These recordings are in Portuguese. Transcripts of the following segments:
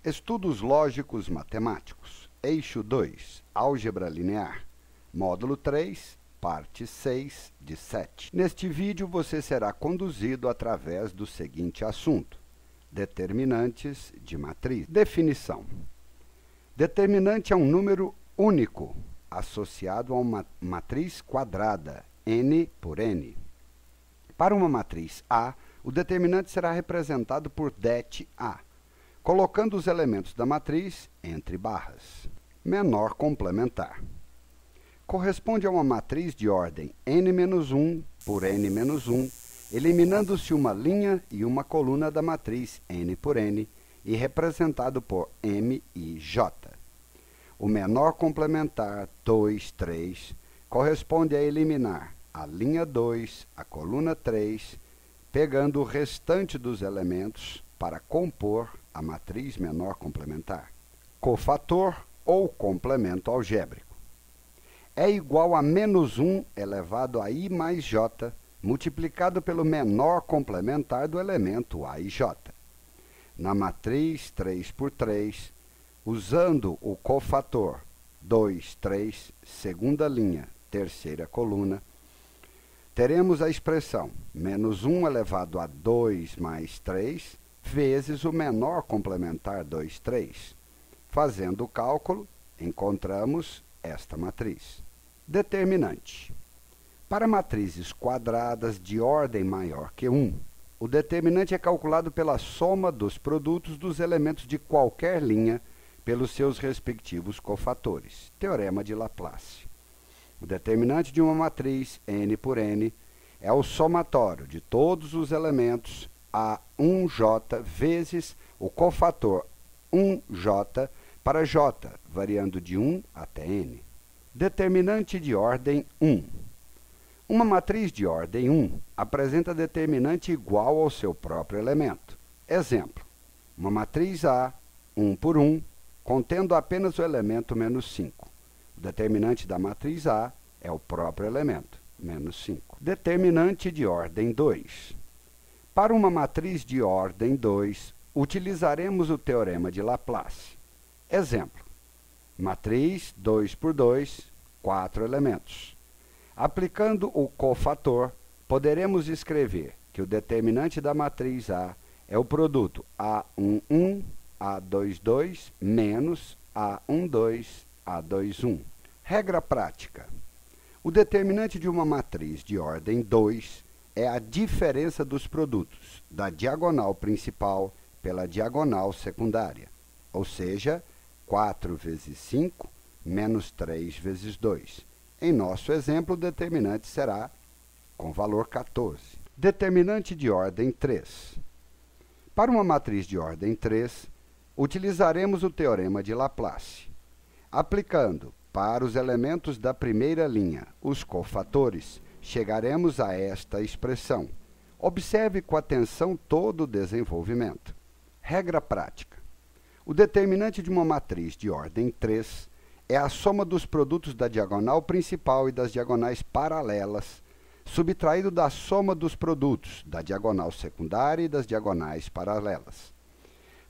Estudos Lógicos Matemáticos, Eixo 2, Álgebra Linear, Módulo 3, Parte 6 de 7. Neste vídeo, você será conduzido através do seguinte assunto: determinantes de matriz. Definição: determinante é um número único associado a uma matriz quadrada, n por n. Para uma matriz A, o determinante será representado por det A, colocando os elementos da matriz entre barras. Menor complementar. Corresponde a uma matriz de ordem n-1 por n-1, eliminando-se uma linha e uma coluna da matriz n por n e representado por m e j. O menor complementar 2, 3 corresponde a eliminar a linha 2, a coluna 3, pegando o restante dos elementos para compor a matriz menor complementar. Cofator ou complemento algébrico. É igual a menos 1 elevado a i mais j, multiplicado pelo menor complementar do elemento a e j. Na matriz 3 por 3, usando o cofator 2, 3, segunda linha, terceira coluna, teremos a expressão menos 1 elevado a 2 mais 3 vezes o menor complementar 2, 3. Fazendo o cálculo, encontramos esta matriz. Determinante. Para matrizes quadradas de ordem maior que 1, o determinante é calculado pela soma dos produtos dos elementos de qualquer linha pelos seus respectivos cofatores. Teorema de Laplace. O determinante de uma matriz n por n é o somatório de todos os elementos A1j vezes o cofator 1j para j, variando de 1 até n. Determinante de ordem 1. Uma matriz de ordem 1 apresenta determinante igual ao seu próprio elemento. Exemplo: uma matriz A, 1 por 1, contendo apenas o elemento menos 5. O determinante da matriz A é o próprio elemento, menos 5. Determinante de ordem 2. Para uma matriz de ordem 2, utilizaremos o teorema de Laplace. Exemplo: matriz 2 por 2, 4 elementos. Aplicando o cofator, poderemos escrever que o determinante da matriz A é o produto A11, A22 menos A12, A21. Regra prática. O determinante de uma matriz de ordem 2 é a diferença dos produtos da diagonal principal pela diagonal secundária, ou seja, 4 vezes 5 menos 3 vezes 2. Em nosso exemplo, o determinante será com valor 14. Determinante de ordem 3. Para uma matriz de ordem 3, utilizaremos o teorema de Laplace. Aplicando para os elementos da primeira linha os cofatores, chegaremos a esta expressão. Observe com atenção todo o desenvolvimento. Regra prática. O determinante de uma matriz de ordem 3 é a soma dos produtos da diagonal principal e das diagonais paralelas, subtraído da soma dos produtos da diagonal secundária e das diagonais paralelas.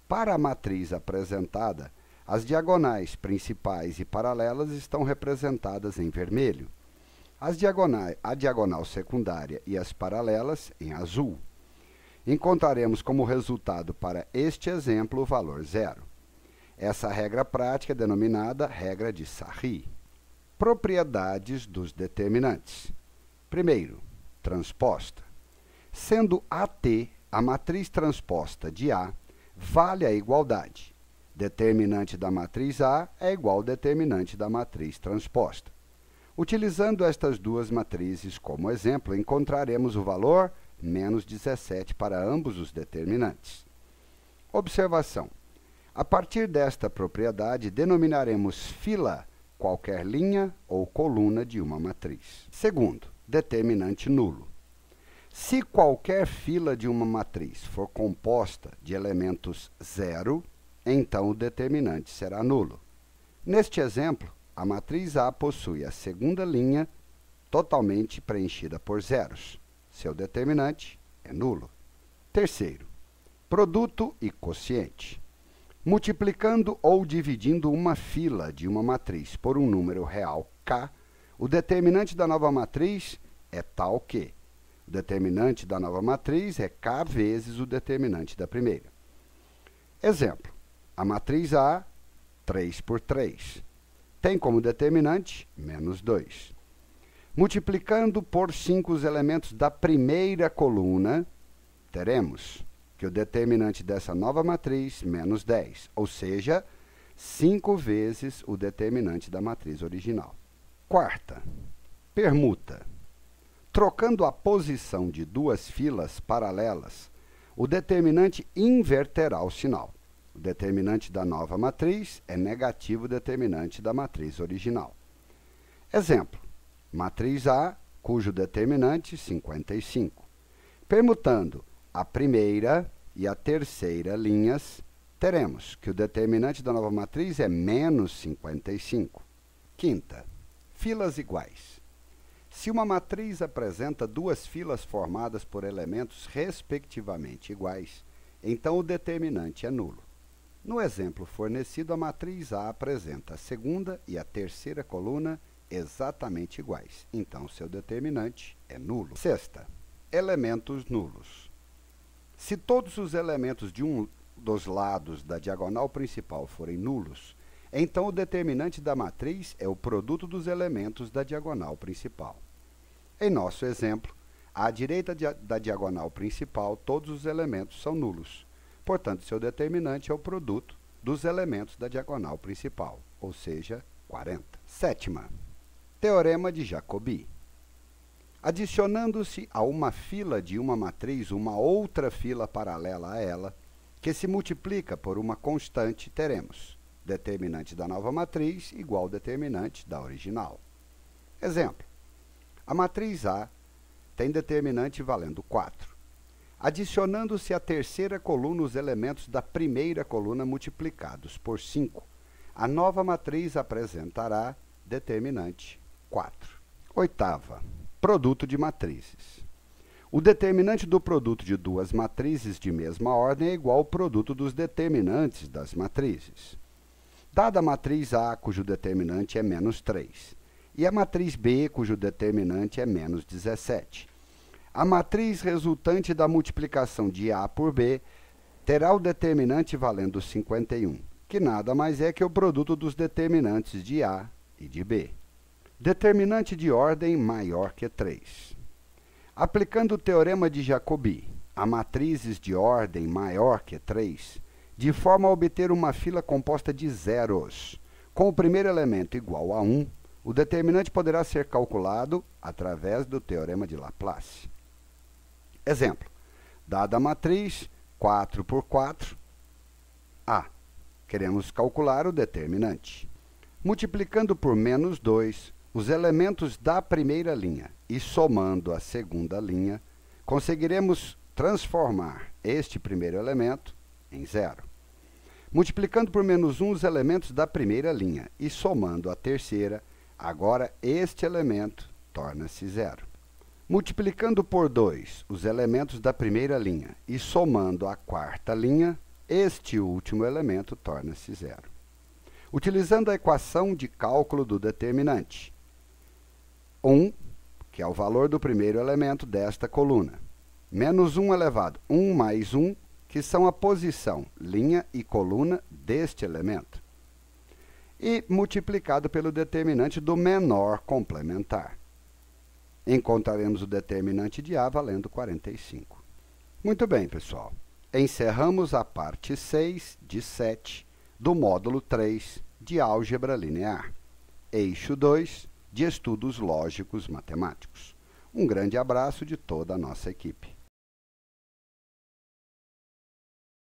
Para a matriz apresentada, as diagonais principais e paralelas estão representadas em vermelho. A diagonal secundária e as paralelas em azul. Encontraremos como resultado para este exemplo o valor 0. Essa regra prática é denominada regra de Sarri. Propriedades dos determinantes. Primeiro, transposta. Sendo AT a matriz transposta de A, vale a igualdade. Determinante da matriz A é igual ao determinante da matriz transposta. Utilizando estas duas matrizes como exemplo, encontraremos o valor menos 17 para ambos os determinantes. Observação: a partir desta propriedade, denominaremos fila qualquer linha ou coluna de uma matriz. Segundo, determinante nulo. Se qualquer fila de uma matriz for composta de elementos 0, então o determinante será nulo. Neste exemplo, a matriz A possui a segunda linha totalmente preenchida por zeros. Seu determinante é nulo. Terceiro, produto e quociente. Multiplicando ou dividindo uma fila de uma matriz por um número real k, o determinante da nova matriz é tal que o determinante da nova matriz é k vezes o determinante da primeira. Exemplo, a matriz A, 3 por 3, tem como determinante menos 2. Multiplicando por 5 os elementos da primeira coluna, teremos que o determinante dessa nova matriz, menos 10, ou seja, 5 vezes o determinante da matriz original. Quarta, permuta. Trocando a posição de duas filas paralelas, o determinante inverterá o sinal. O determinante da nova matriz é negativo determinante da matriz original. Exemplo, matriz A, cujo determinante 55. Permutando a primeira e a terceira linhas, teremos que o determinante da nova matriz é menos 55. Quinta, filas iguais. Se uma matriz apresenta duas filas formadas por elementos respectivamente iguais, então o determinante é nulo. No exemplo fornecido, a matriz A apresenta a segunda e a terceira coluna exatamente iguais, então seu determinante é nulo. Sexta, elementos nulos. Se todos os elementos de um dos lados da diagonal principal forem nulos, então o determinante da matriz é o produto dos elementos da diagonal principal. Em nosso exemplo, à direita da diagonal principal, todos os elementos são nulos. Portanto, seu determinante é o produto dos elementos da diagonal principal, ou seja, 40. Sétima, teorema de Jacobi. Adicionando-se a uma fila de uma matriz uma outra fila paralela a ela, que se multiplica por uma constante, teremos determinante da nova matriz igual ao determinante da original. Exemplo, a matriz A tem determinante valendo 4. Adicionando-se à terceira coluna os elementos da primeira coluna multiplicados por 5, a nova matriz apresentará determinante 4. Oitava, produto de matrizes. O determinante do produto de duas matrizes de mesma ordem é igual ao produto dos determinantes das matrizes. Dada a matriz A, cujo determinante é menos 3, e a matriz B, cujo determinante é menos 17, a matriz resultante da multiplicação de A por B terá o determinante valendo 51, que nada mais é que o produto dos determinantes de A e de B. Determinante de ordem maior que 3. Aplicando o teorema de Jacobi a matrizes de ordem maior que 3, de forma a obter uma fila composta de zeros, com o primeiro elemento igual a 1, o determinante poderá ser calculado através do teorema de Laplace. Exemplo, dada a matriz 4 por 4, A, queremos calcular o determinante. Multiplicando por menos 2 os elementos da primeira linha e somando a segunda linha, conseguiremos transformar este primeiro elemento em 0. Multiplicando por menos 1 os elementos da primeira linha e somando a terceira, agora este elemento torna-se 0. Multiplicando por 2 os elementos da primeira linha e somando a quarta linha, este último elemento torna-se 0. Utilizando a equação de cálculo do determinante, 1, que é o valor do primeiro elemento desta coluna, menos 1 elevado 1 mais 1, que são a posição, linha e coluna deste elemento, e multiplicado pelo determinante do menor complementar. Encontraremos o determinante de A valendo 45. Muito bem, pessoal. Encerramos a parte 6 de 7 do módulo 3 de Álgebra Linear, eixo 2 de Estudos Lógicos Matemáticos. Um grande abraço de toda a nossa equipe.